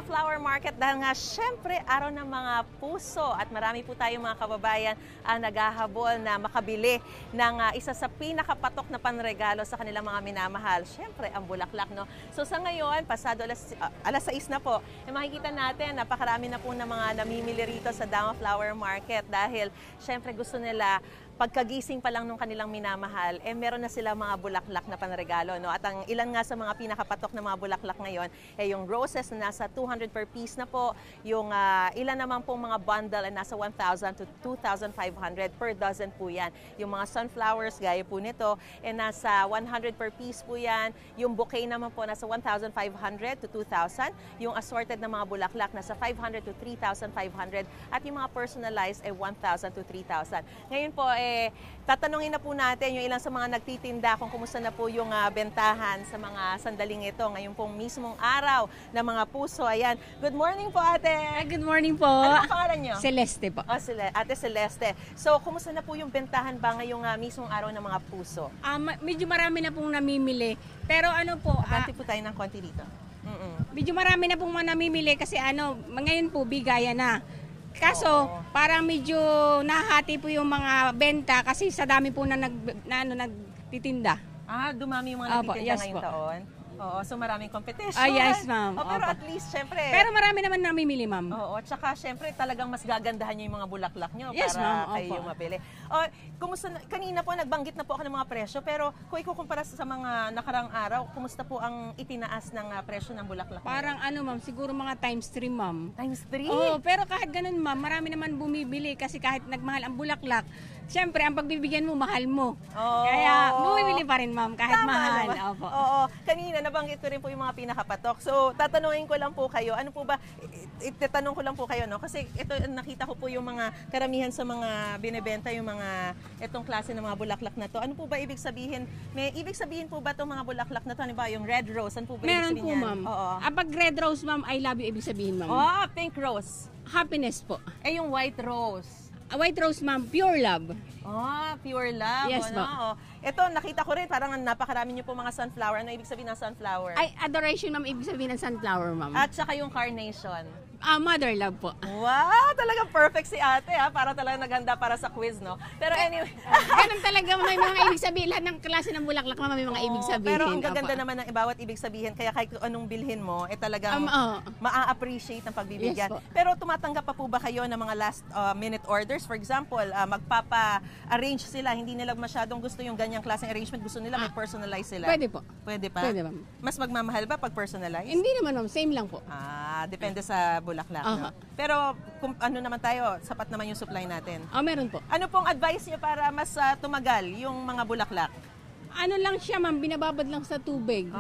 Flower Market dahil nga syempre araw ng mga puso at marami po tayong mga kababayan ang naghahabol na makabili ng isa sa pinakapatok na panregalo sa kanilang mga minamahal. Syempre ang bulaklak, no? So sa ngayon, pasado alas 6 na po, makikita natin napakarami na po ng mga namimili rito sa Dama Flower Market dahil syempre gusto nila pagkagising pa lang nung kanilang minamahal, meron na sila mga bulaklak na panregalo, no? At ang ilan nga sa mga pinakapatok na mga bulaklak ngayon, yung roses na nasa 200 per piece na po, yung ilan naman pong mga bundle ay nasa 1,000 to 2,500 per dozen po yan. Yung mga sunflowers, gaya po nito, nasa 100 per piece po yan. Yung bouquet naman po, nasa 1,500 to 2,000. Yung assorted na mga bulaklak, nasa 500 to 3,500. At yung mga personalized ay 1,000 to 3,000. Ngayon po, tatanungin na po natin yung ilang sa mga nagtitinda kung kumusta na po yung bentahan sa mga sandaling ito ngayong pong mismong araw ng mga puso. Ayan. Good morning po, ate. Good morning po. Ano ang pangalan niyo? Celeste po. Ate Celeste. So, kumusta na po yung bentahan ba ngayong mismong araw ng mga puso? Medyo marami na pong namimili. Pero ano po, Abante po tayo ng konti dito. medyo marami na pong mga namimili kasi ngayon po bigayan na. Kaso, parang medyo nahati po yung mga benta kasi sa dami po na nagtitinda. Dumami yung mga nagtitinda yes ngayong po. taon? Oo, so maraming competition. Yes, ma'am. Pero at least, syempre. Pero marami naman namimili, ma'am. Oo, tsaka syempre talagang mas gagandahan nyo yung mga bulaklak nyo Yes, para ma'am. kayo mabili. Kumusta, kanina po nagbanggit na po ako ng mga presyo, pero kung ikukumpara sa mga nakarang araw, kumusta po ang itinaas ng presyo ng bulaklak? Parang ma'am, siguro mga times 3, ma'am. Times 3? Oo, pero kahit ganun, ma'am, marami naman bumibili kasi kahit nagmahal ang bulaklak, siyempre, ang pagbibigyan mo, mahal mo. Kaya, bumibili pa rin, ma'am, kahit Tama mahal. naman. Opo. Oo, kanina nabanggit ko rin po yung mga pinakapatok. So, tatanungin ko lang po kayo, ano po ba, itatanong ko lang po kayo, no? Kasi ito, nakita ko po yung mga karamihan sa mga binibenta, yung mga, itong klase ng mga bulaklak na to. Ano po ba ibig sabihin? May ibig sabihin po ba itong mga bulaklak na to? Ano ba, yung red rose? Ano po ba Meron ibig po, sabihin ma'am. Oo. Pag red rose, ma'am, I love you, ibig sabihin, ma'am. Pink rose. Happiness po. Yung white rose. White rose, ma'am, pure love. Pure love. Yes, Ito, nakita ko rin, parang napakarami niyo po mga sunflower. Ano ibig sabihin ng sunflower? Ay, adoration, ma'am, ibig sabihin ng sunflower, ma'am. At saka yung carnation. Mother love po. Wow! Talagang perfect si ate, ha? Para talagang naghanda para sa quiz, no? Pero anyway. Ganun talaga, may mga ibig sabihin. Lahat ng klase ng bulaklak, ma'am, may mga ibig sabihin. Pero ang gaganda naman ng bawat ibig sabihin. Kaya kahit anong bilhin mo, talagang maa-appreciate ng pagbibigyan. Yes, pero tumatanggap pa po ba kayo ng mga last minute orders? For example, magpapa-arrange sila. Hindi nila masyadong gusto yung ganyang klaseng arrangement. Gusto nila may personalize sila. Pwede po. Pwede pa? Pwede, ma'am. Mas magmamahal ba pag personalized? Hindi naman, ma'am. Same lang po. Depende sa bulaklak. No? Pero kung ano naman tayo, sapat naman yung supply natin. Meron po. Ano pong advice niyo para mas tumagal yung mga bulaklak? Ano lang siya, ma'am, binababad lang sa tubig.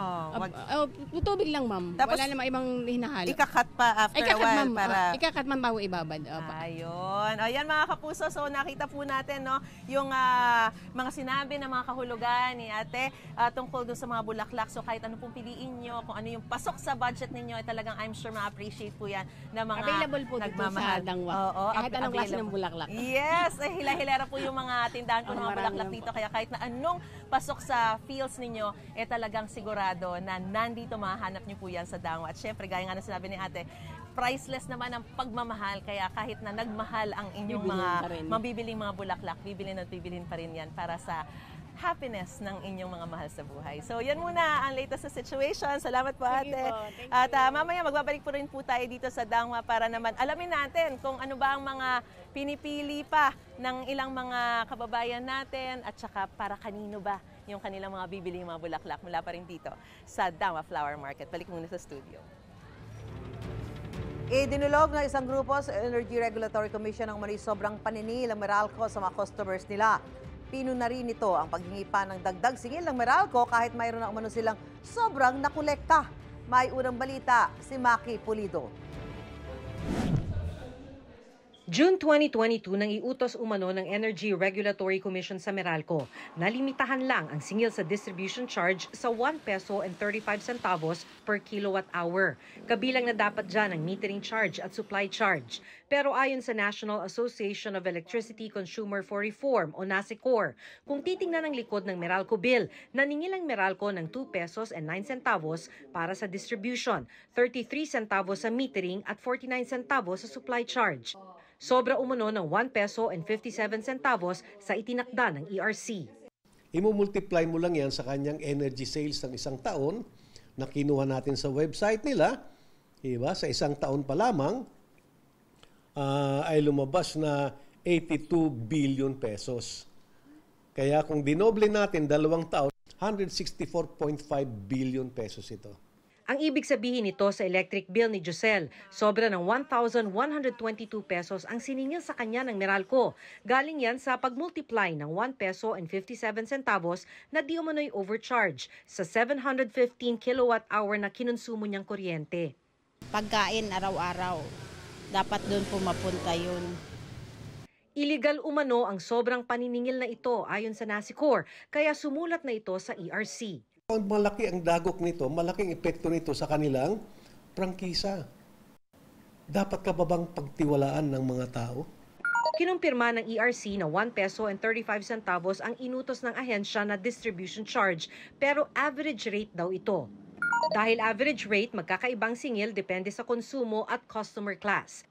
Tubig lang, ma'am. Tapos, wala namang ibang hinahalo. Ikakat pa after a while para... Ikakat, ma'am, bago ibabad. Ayun. Ayan mga kapuso, so nakita po natin, no, yung mga sinabi ng mga kahulugan ni ate tungkol dun sa mga bulaklak. So kahit ano pong piliin nyo, kung ano yung pasok sa budget ninyo, talagang I'm sure ma-appreciate po yan na mga available po nagmamahal. Dito sa Dangwa. Kahit anong klase ng bulaklak. Yes! Hila-hilera po yung mga tindahan po ng mga bulaklak dito. Kaya kahit na anong pasok sa fields ninyo, talagang sigurado na nandito mahanap nyo po yan sa Dangwa. At syempre, gaya nga na sinabi ni ate, priceless naman ang pagmamahal. Kaya kahit na nagmahal ang inyong mabibiling mga bulaklak, bibilin at bibilin pa rin yan para sa happiness ng inyong mga mahal sa buhay. So, yan muna ang latest sa situation. Salamat po, ate. Thank you. At mamaya, magbabalik po rin po tayo dito sa Dangwa para naman alamin natin kung ano ba ang mga pinipili pa ng ilang mga kababayan natin at saka para kanino ba yung kanilang mga bibiling mga bulaklak mula pa rin dito sa Dangwa Flower Market. Balik muna sa studio. Idinulog ng isang grupo sa Energy Regulatory Commission ang sobrang paninil ng Meralco sa mga customers nila. Pino na rin ito ang paghingi pa ng dagdag singil ng Meralco kahit mayroon na umano silang sobrang nakolekta. May unang balita, si Maki Pulido. June 2022 nang iutos umano ng Energy Regulatory Commission sa Meralco na limitahan lang ang singil sa distribution charge sa 1 peso and 35 centavos per kilowatt hour. Kabilang na dapat dyan ang metering charge at supply charge. Pero ayon sa National Association of Electricity Consumer for Reform o NASECOR, kung titingnan ang likod ng Meralco bill, naningil ang Meralco ng 2 pesos and 9 centavos para sa distribution, 33 centavos sa metering at 49 centavos sa supply charge. Sobra umano ng 1 peso and 57 centavos sa itinakda ng ERC. Imumultiply mo lang yan sa kanyang energy sales ng isang taon na kinuha natin sa website nila. Diba? Sa isang taon pa lamang ay lumabas na 82 billion pesos. Kaya kung dinoble natin 2 taon, 164.5 billion pesos ito. Ang ibig sabihin nito sa electric bill ni Josel, sobra ng 1,122 pesos ang siningil sa kanya ng Meralco. Galing yan sa pagmultiply ng 1 peso and 57 centavos na di umano'y overcharge sa 715 kilowatt hour na kinonsumo niyang kuryente. Pagkain araw-araw, dapat doon pumapunta yun. Illegal umano ang sobrang paniningil na ito ayon sa NASECOR, kaya sumulat na ito sa ERC. Malaki ang dagok nito, malaking epekto nito sa kanilang prangkisa. Dapat ka ba bang pagtiwalaan ng mga tao? Kinumpirma ng ERC na 1 peso and 35 centavos ang inutos ng ahensya na distribution charge, pero average rate daw ito. Dahil average rate, magkakaibang singil depende sa konsumo at customer class.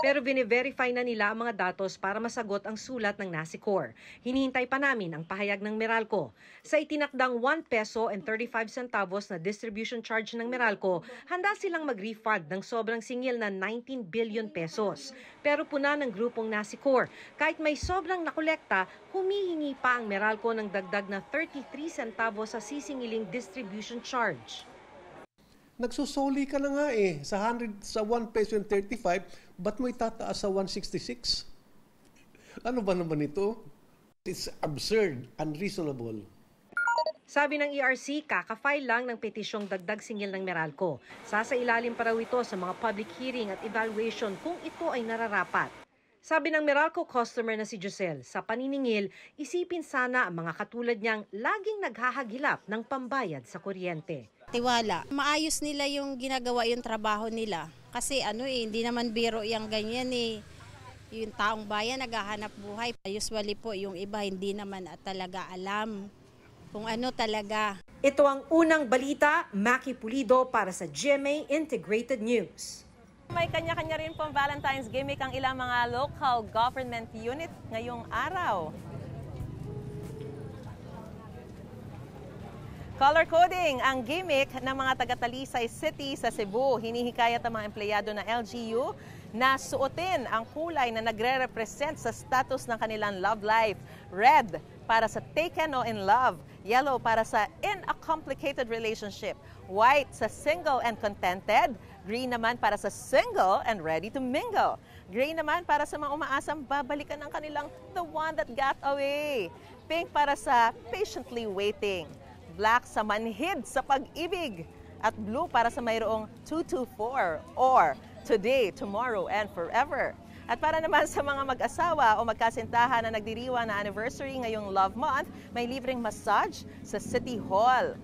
Pero bine-verify na nila ang mga datos para masagot ang sulat ng NASECOR. Hinihintay pa namin ang pahayag ng Meralco. Sa itinakdang 1 peso and 35 centavos na distribution charge ng Meralco, handa silang mag-refund ng sobrang singil na 19 billion pesos. Pero puna ng grupong NASECOR, kahit may sobrang nakolekta, humihingi pa ang Meralco ng dagdag na 33 centavos sa sisingiling distribution charge. Nagsusoli ka na nga sa 100 sa 1 peso and 35, ba't mo itataas sa 166? Ano ba naman ito? It's absurd, unreasonable. Sabi ng ERC, kaka-file lang ng petisyong dagdag singil ng Meralco. Sasailalim pa raw ito sa mga public hearing at evaluation kung ito ay nararapat. Sabi ng Meralco customer na si Josel, sa paniningil, isipin sana ang mga katulad niyang laging naghahagilap ng pambayad sa kuryente. Tiwala. Maayos nila yung ginagawa yung trabaho nila. Kasi hindi naman biro yung ganyan Yung taong bayan naghahanap buhay. Usually po yung iba hindi naman talaga alam kung ano talaga. Ito ang unang balita, Maki Pulido para sa GMA Integrated News. May kanya-kanya rin pong Valentine's gimmick ang ilang mga local government unit ngayong araw. Color coding ang gimmick ng mga taga-Talisay City sa Cebu. Hinihikayat ang mga empleyado ng LGU na suotin ang kulay na nagre-represent sa status ng kanilang love life. Red para sa taken o in love. Yellow para sa in a complicated relationship. White sa single and contented. Green naman para sa single and ready to mingle. Gray naman para sa mga umaasang babalikan ng kanilang the one that got away. Pink para sa patiently waiting. Black sa manhid sa pag-ibig. At blue para sa mayroong 224 or today, tomorrow, and forever. At para naman sa mga mag-asawa o magkasintahan na nagdiriwa na anniversary ngayong Love Month, may libreng massage sa City Hall.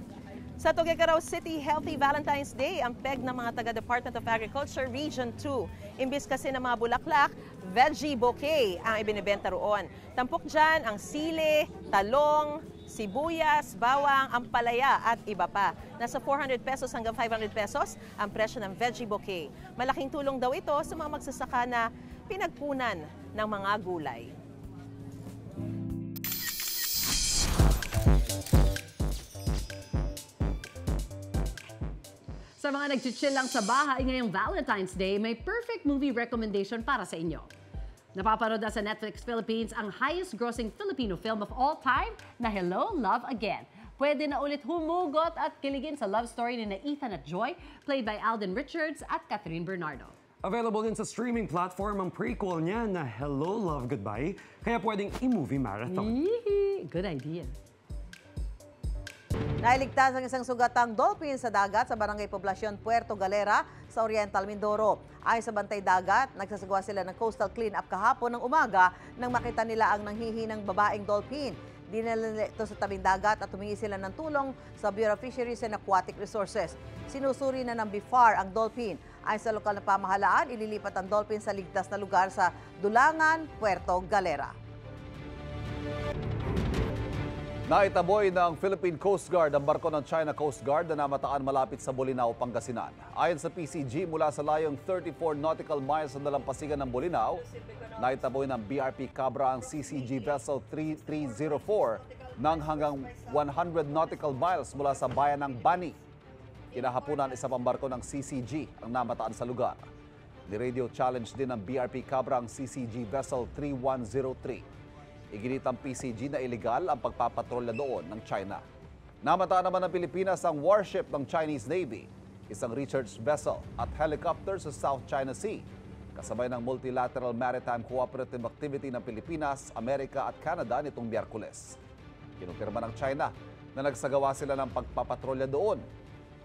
Sa Tuguegarao City Healthy Valentine's Day, ang peg ng mga taga-Department of Agriculture Region 2. Imbis kasi ng mga bulaklak, veggie bouquet ang ibinibenta roon. Tampok dyan ang sili, talong, sibuyas, bawang, ampalaya at iba pa. Nasa 400 pesos hanggang 500 pesos ang presyo ng veggie bouquet. Malaking tulong daw ito sa mga magsasaka na pinagpunan ng mga gulay. Sa mga nag-chill lang sa bahay ngayong Valentine's Day, may perfect movie recommendation para sa inyo. Napapanood na sa Netflix Philippines ang highest-grossing Filipino film of all time na Hello, Love Again. Pwede na ulit humugot at kiligin sa love story ni Ethan at Joy, played by Alden Richards at Catherine Bernardo. Available din sa streaming platform ang prequel niya na Hello, Love, Goodbye, kaya pwedeng i-movie marathon. Yee! Good idea. Nailigtas ang isang sugatang dolphin sa dagat sa Barangay Poblacion, Puerto Galera sa Oriental Mindoro. Ayon sa Bantay Dagat, nagsasagawa sila ng coastal clean-up kahapon ng umaga nang makita nila ang nanghihinang babaeng dolphin. Dinala nila ito sa tabing dagat at humingi sila ng tulong sa Bureau of Fisheries and Aquatic Resources. Sinusuri na ng BIFAR ang dolphin. Ayon sa lokal na pamahalaan, ililipat ang dolphin sa ligtas na lugar sa Dulangan, Puerto Galera. Naitaboy ng Philippine Coast Guard ang barko ng China Coast Guard na namataan malapit sa Bolinao, Pangasinan. Ayon sa PCG, mula sa layong 34 nautical miles sa dalampasigan ng Bolinao, naitaboy ng BRP Cabra ang CCG Vessel 3304 ng hanggang 100 nautical miles mula sa bayan ng Bani. Kinahapunan isa pang barko ng CCG ang namataan sa lugar. Ni-radio challenge din ng BRP Cabra ang CCG Vessel 3103. Iginit ang PCG na iligal ang pagpapatrolya doon ng China. Namataan naman ng Pilipinas ang warship ng Chinese Navy, isang research vessel at helicopter sa South China Sea, kasabay ng multilateral maritime cooperative activity ng Pilipinas, Amerika at Canada nitong Miyerkules. Kinumpirma ng China na nagsagawa sila ng pagpapatrolya doon.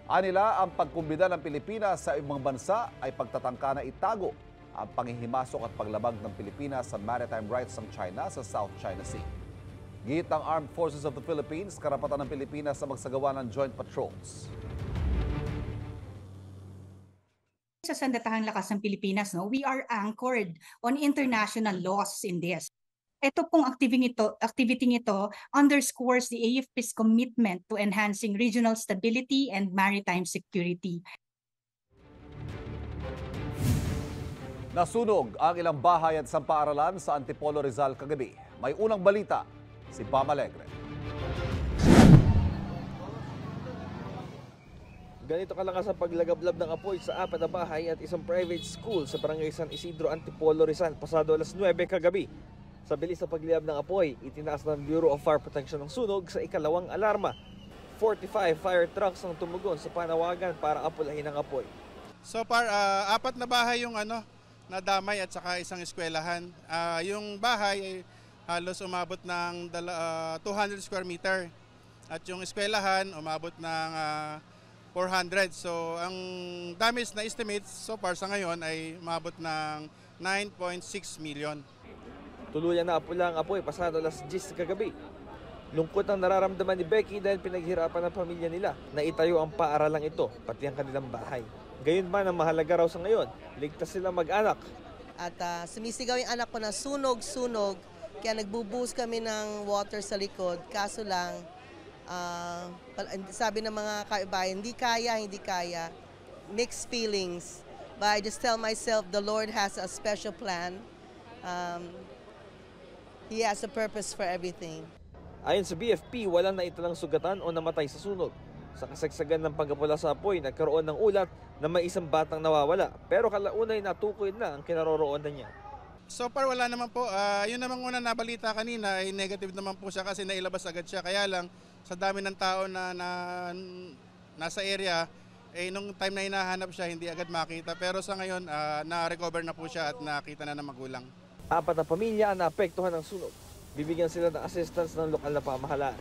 Anila, ang pagkumbida ng Pilipinas sa ibang bansa ay pagtatangka na itago ang panghihimasok at paglabag ng Pilipinas sa maritime rights ng China sa South China Sea. Git ng Armed Forces of the Philippines, karapatan ng Pilipinas sa magsagawa ng joint patrols. Sa sandatahang lakas ng Pilipinas, we are anchored on international laws in this. Ito pong activity ito underscores the AFP's commitment to enhancing regional stability and maritime security. Nasunog ang ilang bahay at paaralan sa Antipolo, Rizal kagabi. May unang balita, si Pam Alegre. Ganito kalakas ang paglagablab ng apoy sa 4 na bahay at isang private school sa Barangay San Isidro, Antipolo, Rizal pasado alas 9 kagabi. Sa bilis ng pagliyab ng apoy, itinaas ng Bureau of Fire Protection ng sunog sa ikalawang alarma. 45 fire trucks ang tumugon sa panawagan para apulahin ang apoy. So far, 4 na bahay yung nadamay at saka isang eskwelahan. Yung bahay ay halos umabot ng 200 square meter at yung eskwelahan umabot ng 400. So ang damage na estimate so far sa ngayon ay umabot ng 9.6 million. Tuluyan na apula ang apoy pasado alas 10 kagabi. Lungkot ang nararamdaman ni Becky dahil pinaghirapan ng pamilya nila na itayo ang paaralang ito, pati ang kanilang bahay. Gayunman ang mahalaga raw sa ngayon, ligtas silang mag-anak. At sumisigaw yung anak ko na sunog, kaya nagbubuhos kami ng water sa likod. Kaso lang, sabi ng mga kaibayan, hindi kaya. Mixed feelings. But I just tell myself the Lord has a special plan. He has a purpose for everything. Ayon sa BFP, walang naitalang sugatan o namatay sa sunog. Sa kasagsagan ng pagkapula sa apoy, nagkaroon ng ulat na may isang batang nawawala. Pero kalaunay natukoy na ang kinaroroonan niya. So far wala naman po. Yun namang una nabalita kanina ay negative naman po siya kasi nailabas agad siya. Kaya lang sa dami ng tao na nasa area, nung time na hinahanap siya hindi agad makita. Pero sa ngayon na-recover na po siya at nakita na ng magulang. 4 na pamilya ang naapektuhan ng sunog. Bibigyan sila ng assistance ng lokal na pamahalaan.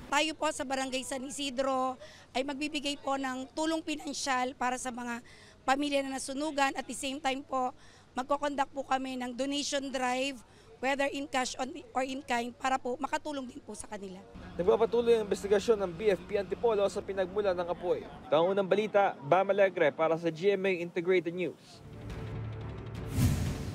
Tayo po sa Barangay San Isidro ay magbibigay po ng tulong pinansyal para sa mga pamilya na nasunugan. At the same time po, magkoconduct po kami ng donation drive, whether in cash or in kind, para po makatulong din po sa kanila. Nagpapatuloy ang investigasyon ng BFP Antipolo sa pinagmula ng apoy. Ito ang unang balita, Bam Alegre para sa GMA Integrated News.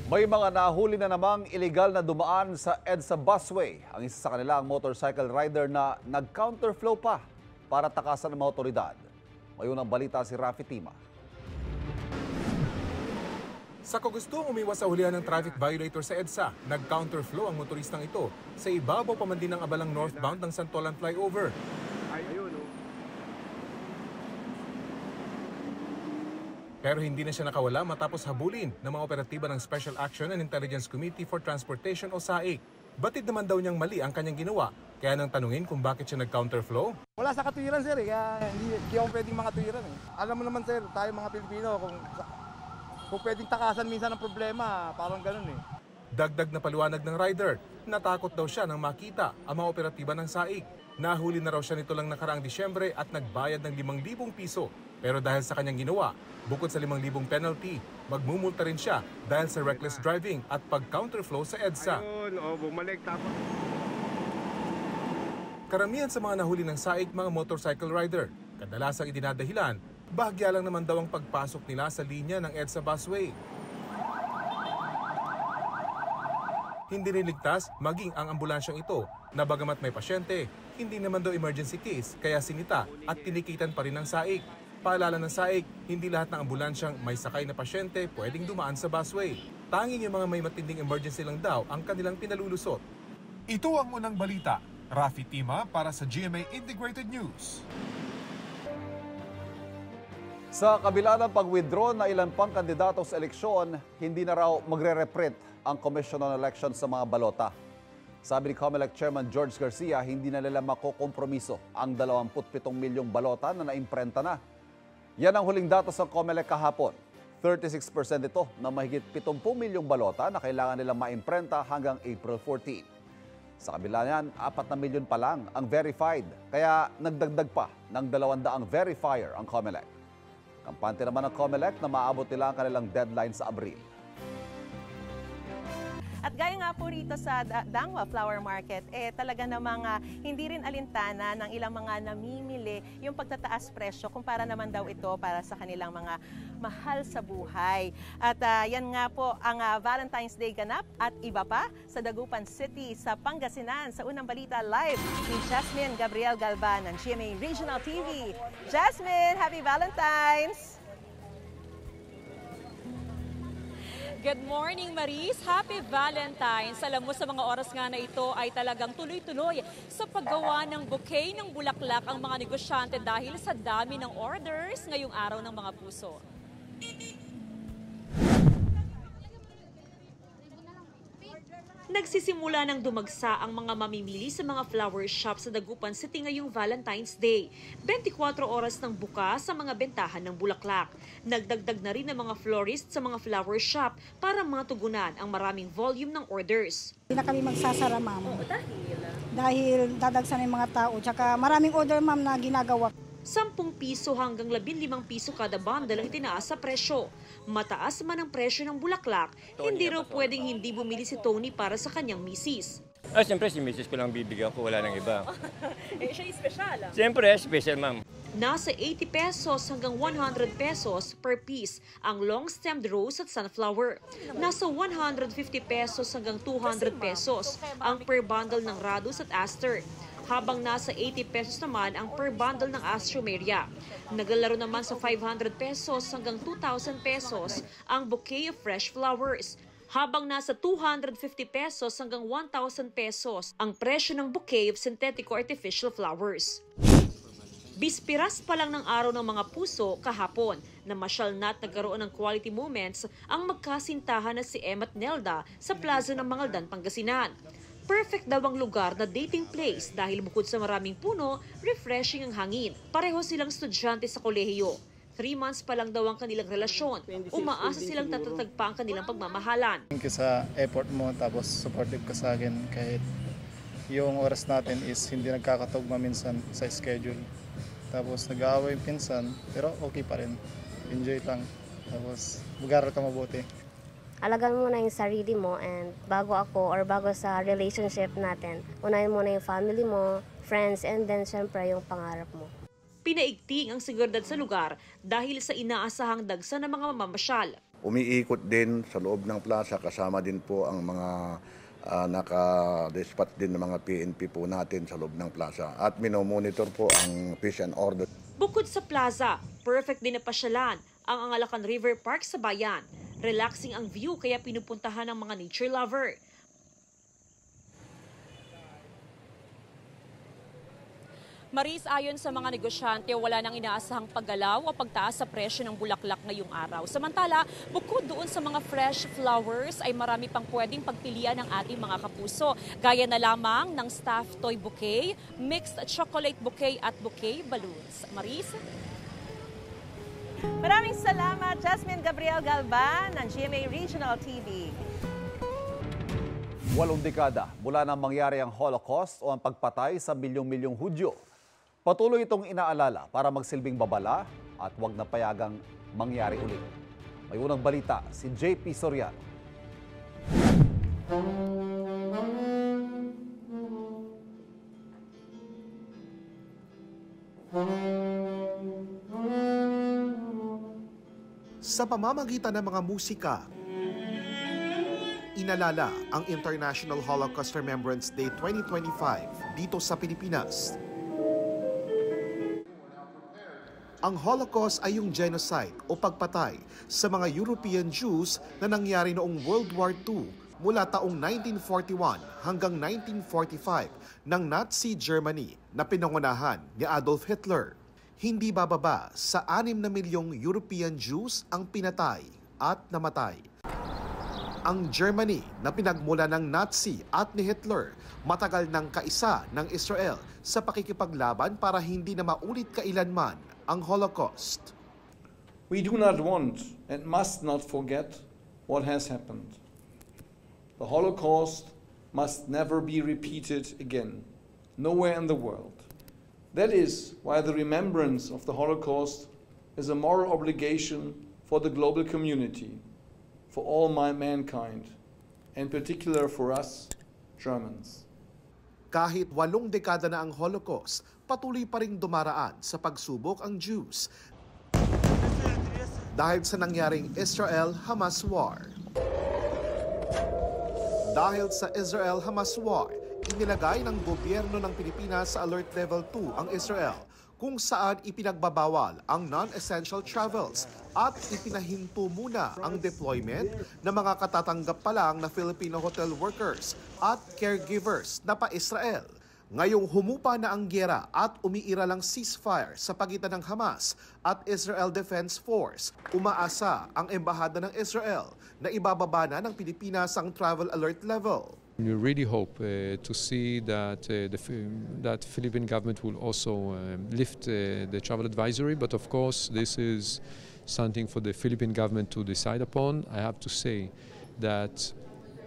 May mga nahuli na namang iligal na dumaan sa EDSA busway. Ang isa sa kanila ang motorcycle rider na nag-counterflow pa para takasan ng mga otoridad. May unang balita si Rafi Tima. Sa kagustong umiwas sa hulihan ng traffic violator sa EDSA, nag-counterflow ang motoristang ito sa ibabaw pa man din ng abalang northbound ng Santolan Flyover. Pero hindi na siya nakawala matapos habulin ng mga operatiba ng Special Action and Intelligence Committee for Transportation o SAIC. Batid naman daw niyang mali ang kanyang ginawa, kaya nang tanungin kung bakit siya nag-counterflow. Wala sa katuwiran sir, kaya hindi ako pwedeng makatuwiran. Alam mo naman sir, tayo mga Pilipino, kung pwedeng takasan minsan ng problema, parang ganun . Dagdag na paliwanag ng rider, natakot daw siya nang makita ang mga operatiba ng SAIC. Nahuli na raw siya nito lang nakaraang Disyembre at nagbayad ng 5,000 piso. Pero dahil sa kanyang ginawa, bukod sa 5,000 penalty, magmumulta rin siya dahil sa reckless driving at pag-counterflow sa EDSA. Bumalik tapos. Karamihan sa mga nahuli ng SAIC mga motorcycle rider. Kadalasang idinadahilan, bahagya lang naman daw ang pagpasok nila sa linya ng EDSA busway. Hindi rin ligtas maging ang ambulansyang ito na bagamat may pasyente, hindi naman daw emergency case kaya sinita at tinikitan pa rin ng SAIC. Paalala ng SAIC, hindi lahat ng ambulansyang may sakay na pasyente pwedeng dumaan sa busway. Tanging yung mga may matinding emergency lang daw ang kanilang pinalulusot. Ito ang unang balita. Rafi Tima para sa GMA Integrated News. Sa kabila ng pag-withdraw na ilan pang kandidato sa eleksyon, hindi na raw magre-reprint ang Commission on Elections sa mga balota. Sabi ni COMELEC Chairman George Garcia, hindi na nila makokompromiso ang 27 milyong balota na naimprenta na. Yan ang huling datos ng COMELEC kahapon. 36% ito na mahigit 70 milyong balota na kailangan nilang maimprenta hanggang April 14. Sa kabila niyan, 4 na milyon pa lang ang verified, kaya nagdagdag pa ng 200 verifier ang COMELEC. Kampante naman ng COMELEC na maabot nila ang kanilang deadline sa Abril. At gaya nga po rito sa Dangwa Flower Market, talaga namang hindi rin alintana ng ilang mga namimili yung pagtataas presyo kumpara naman daw ito para sa kanilang mga mahal sa buhay. At yan nga po ang Valentine's Day ganap at iba pa sa Dagupan City sa Pangasinan. Sa unang balita live ni Jasmine Gabriel Galban ng GMA Regional TV. Jasmine, happy Valentine's! Good morning, Maris. Happy Valentine's. Alam mo, sa mga oras nga na ito ay talagang tuloy-tuloy sa paggawa ng bouquet ng bulaklak ang mga negosyante dahil sa dami ng orders ngayong araw ng mga puso. Nagsisimula ng dumagsa ang mga mamimili sa mga flower shop sa Dagupan City ngayong Valentine's Day. 24 oras ng bukas sa mga bentahan ng bulaklak. Nagdagdag na rin ng mga florist sa mga flower shop para matugunan ang maraming volume ng orders. Hindi na kami magsasara, ma'am. Dahil dadagsan yung mga tao. Tsaka maraming order, ma'am, na ginagawa. 10 piso hanggang 15 piso kada bundle ang itinaas sa presyo. Mataas man ang presyo ng bulaklak, hindi raw pwedeng hindi bumili si Tony para sa kanyang misis. Siyempre si misis ko lang bibigyan ko, wala nang iba. Siya special. Siyempre, special, ma'am. Nasa 80 pesos hanggang 100 pesos per piece ang long-stemmed rose at sunflower. Nasa 150 pesos hanggang 200 pesos ang per bundle ng radus at aster. Habang nasa 80 pesos naman ang per bundle ng astromeria. Naglalaro naman sa 500 pesos hanggang 2,000 pesos ang bouquet of fresh flowers. Habang nasa 250 pesos hanggang 1,000 pesos ang presyo ng bouquet of synthetic or artificial flowers. Bispiras pa lang ng araw ng mga puso kahapon na masyal na at nagkaroon ng quality moments ang magkasintahan na si Em at Nelda sa Plaza ng Mangaldan, Pangasinan. Perfect daw ang lugar na dating place dahil bukod sa maraming puno, refreshing ang hangin. Pareho silang estudyante sa kolehiyo. 3 months pa lang daw ang kanilang relasyon. Umaasa silang tatatag pa ang kanilang pagmamahalan. Thank you sa effort mo, tapos supportive ka sa akin kahit yung oras natin is hindi nagkakatugma minsan sa schedule. Tapos nag-aaway pinsan, pero okay pa rin. Enjoy lang. Tapos mag-aral ka mabuti. Alagaan mo na yung sarili mo, and bago ako or bago sa relationship natin, unahin mo na yung family mo, friends, and then syempre yung pangarap mo. Pinaigting ang seguridad sa lugar dahil sa inaasahang dagsa ng mga mamamasyal. Umiikot din sa loob ng plaza, kasama din po ang mga naka-dispatch din ng mga PNP po natin sa loob ng plaza. At minomonitor po ang peace and order. Bukod sa plaza, perfect din na pasyalan ang Angalacan River Park sa bayan. Relaxing ang view kaya pinupuntahan ng mga nature lover. Maris, ayon sa mga negosyante, wala nang inaasahang paggalaw o pagtaas sa presyo ng bulaklak ngayong araw. Samantala, bukod doon sa mga fresh flowers, ay marami pang pwedeng pagpilian ng ating mga kapuso. Gaya na lamang ng staff toy bouquet, mixed chocolate bouquet at bouquet balloons. Maris? Maraming salamat, Jasmine Gabriel Galban ng GMA Regional TV. 8 dekada mula nang mangyari ang Holocaust o ang pagpatay sa milyong-milyong Hudyo. Patuloy itong inaalala para magsilbing babala at huwag na payagang mangyari ulit. May unang balita si JP Soriano. Sa pamamagitan ng mga musika, inalala ang International Holocaust Remembrance Day 2025 dito sa Pilipinas. Ang Holocaust ay yung genocide o pagpatay sa mga European Jews na nangyari noong World War II mula taong 1941 hanggang 1945 ng Nazi Germany na pinangunahan ni Adolf Hitler. Hindi bababa sa 6 na milyong European Jews ang pinatay at namatay. Ang Germany na pinagmula ng Nazi at ni Hitler, matagal ng kaisa ng Israel sa pakikipaglaban para hindi na maulit kailanman ang Holocaust. We do not want and must not forget what has happened. The Holocaust must never be repeated again, nowhere in the world. That is why the remembrance of the Holocaust is a moral obligation for the global community, for all mankind, in particular for us, Germans. Kahit 8 dekada na ang Holocaust, patuloy pa ring dumaraan sa pagsubok ang Jews dahil sa nangyaring Israel-Hamas war. Dahil sa Israel-Hamas war, inilagay ng gobyerno ng Pilipinas sa Alert Level 2 ang Israel, kung saan ipinagbabawal ang non-essential travels at ipinahinto muna ang deployment ng mga katatanggap pa lang na Filipino hotel workers at caregivers na pa-Israel. Ngayong humupa na ang gyera at umiira lang ceasefire sa pagitan ng Hamas at Israel Defense Force, umaasa ang Embahada ng Israel na ibababa na ng Pilipinas ang travel alert level. We really hope to see that that Philippine government will also lift the travel advisory, but of course this is something for the Philippine government to decide upon. I have to say that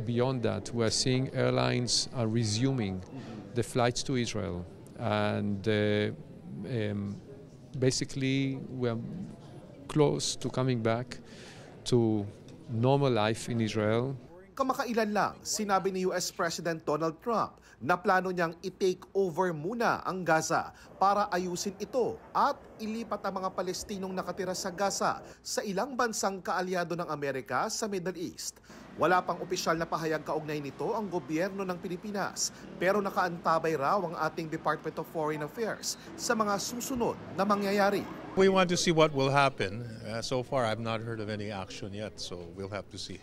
beyond that, we are seeing airlines are resuming the flights to Israel, and basically we are close to coming back to normal life in Israel. Kamakailan lang, sinabi ni US President Donald Trump na plano niyang i-take over muna ang Gaza para ayusin ito at ilipat ang mga Palestinong nakatira sa Gaza sa ilang bansang kaalyado ng Amerika sa Middle East. Wala pang opisyal na pahayag kaugnay nito ang gobyerno ng Pilipinas, pero nakaantabay raw ang ating Department of Foreign Affairs sa mga susunod na mangyayari. We want to see what will happen. So far, I've not heard of any action yet, so we'll have to see.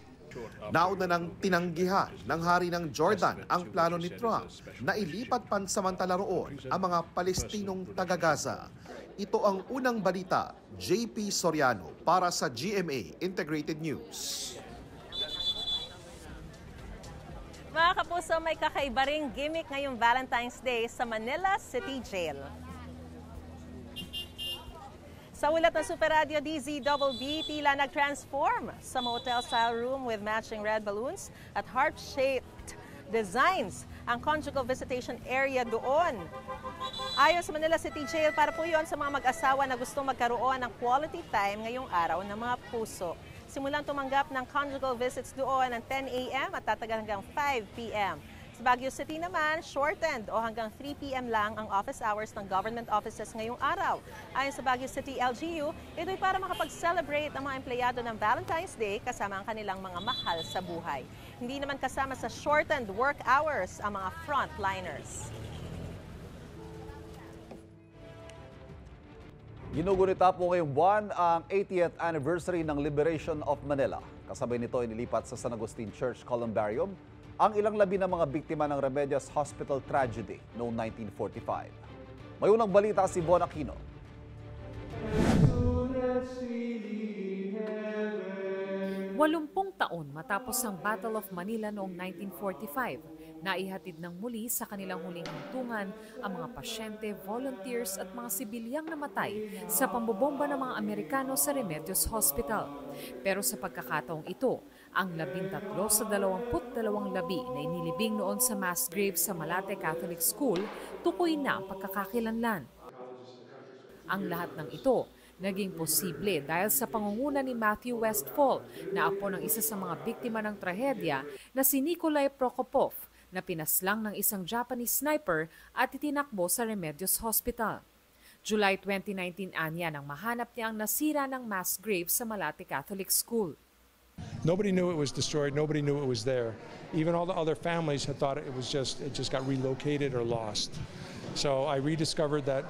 Nauna nang tinanggihan ng Hari ng Jordan ang plano ni Trump na ilipat pansamantala roon ang mga Palestinong taga-Gaza. Ito ang unang balita, JP Soriano para sa GMA Integrated News. Mga kapuso, may kakaiba ring gimmick ngayong Valentine's Day sa Manila City Jail. Sa ulat ng Super Radio DZBB, tila nag-transform sa motel-style room with matching red balloons at heart-shaped designs ang conjugal visitation area doon. Ayon sa Manila City Jail, para po yun sa mga mag-asawa na gustong magkaroon ng quality time ngayong araw ng mga puso. Simulan tumanggap ng conjugal visits doon ng 10 a.m. at tatagal hanggang 5 p.m. Sa Baguio City naman, shortened o hanggang 3 p.m. lang ang office hours ng government offices ngayong araw. Ayon sa Baguio City LGU, ito'y para makapag-celebrate ang mga empleyado ng Valentine's Day kasama ang kanilang mga mahal sa buhay. Hindi naman kasama sa shortened work hours ang mga frontliners. Ginugunita po ngayong buwan ang 80th anniversary ng Liberation of Manila. Kasabay nito inilipat sa San Agustin Church Columbarium ang ilang labi ng mga biktima ng Remedios Hospital tragedy noong 1945. May unang balita si Bon Aquino. 80 taon matapos ang Battle of Manila noong 1945, Naihatid ng muli sa kanilang huling hantungan ang mga pasyente, volunteers at mga sibilyang namatay sa pambobomba ng mga Amerikano sa Remedios Hospital. Pero sa pagkakataong ito, ang 13 sa 22 labi na inilibing noon sa mass grave sa Malate Catholic School, tukoy na ang pagkakakilanlan. Ang lahat ng ito naging posible dahil sa pangunguna ni Matthew Westfall, na apo ng isa sa mga biktima ng trahedya na si Nikolai Prokopov, na pinaslang ng isang Japanese sniper at itinakbo sa Remedios Hospital. July 2019 anya nang mahanap niya ang nasira ng mass grave sa Malate Catholic School. Nobody knew it was destroyed. Nobody knew it was there. Even all the other families had thought it just got relocated or lost. So I rediscovered that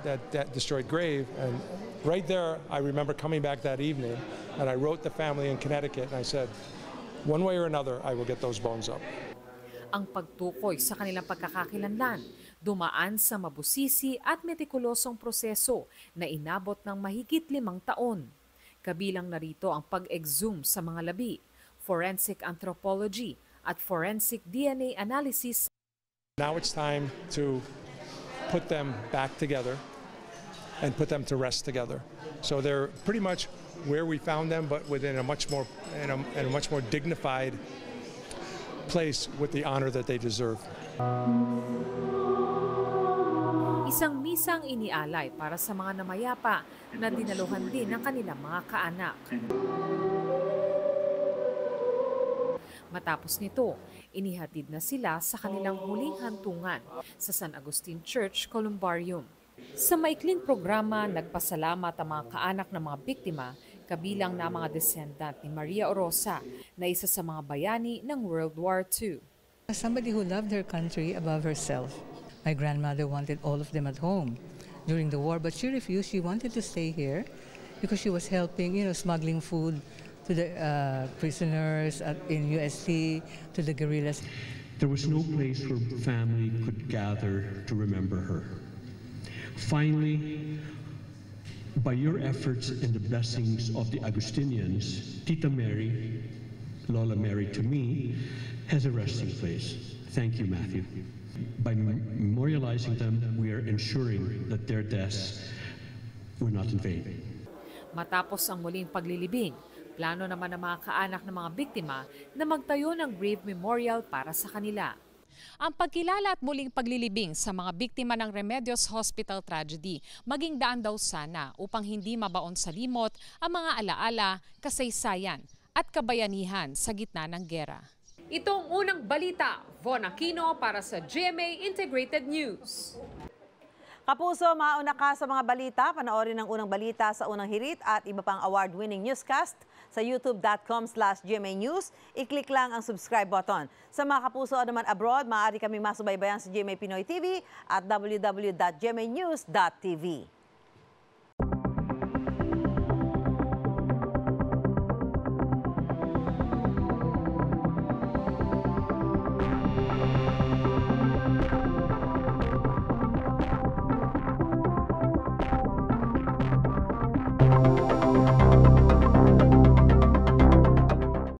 destroyed grave, and right there I remember coming back that evening, and I wrote the family in Connecticut, and I said, one way or another, I will get those bones up. Ang pagtukoy sa kanilang pagkakakilanlan dumaan sa mabusisi at metikulosong proseso na inabot ng mahigit 5 taon. Kabilang narito ang pag-exhume sa mga labi, forensic anthropology at forensic DNA analysis. Now it's time to put them back together and put them to rest together. So they're pretty much where we found them, but within a much more dignified place with the honor that they deserve. Isang misang inialay para sa mga namayapa na dinaluhan din ng kanilang mga kaanak. Matapos nito, inihatid na sila sa kanilang huling hantungan sa San Agustin Church, Columbarium. Sa maikling programa, nagpasalamat ang mga kaanak ng mga biktima, kabilang na mga descendant ni Maria Orosa, na isa sa mga bayani ng World War II. Somebody who loved her country above herself. My grandmother wanted all of them at home during the war, but she refused. She wanted to stay here because she was helping, smuggling food to the prisoners in UST, to the guerrillas. There was no place where family could gather to remember her. Finally, by your efforts and the blessings of the Agustinians, Tita Mary, Lola Mary to me, has a resting place. Thank you, Matthew. By memorializing them, we are ensuring that their deaths were not in vain. Matapos ang muling paglilibing, plano naman ng mga kaanak ng mga biktima na magtayo ng grave memorial para sa kanila. Ang pagkilala at muling paglilibing sa mga biktima ng Remedios Hospital tragedy maging daan daw sana upang hindi mabaon sa limot ang mga alaala, kasaysayan at kabayanihan sa gitna ng gera. Itong unang balita, Von Aquino para sa GMA Integrated News. Kapuso, mauna ka sa mga balita. Panoorin ang unang balita sa unang hirit at iba pang award-winning newscast sa youtube.com/GMA News. I-click lang ang subscribe button. Sa mga kapuso naman abroad, maaari kaming masubaybayan sa GMA Pinoy TV at www.gmanews.tv.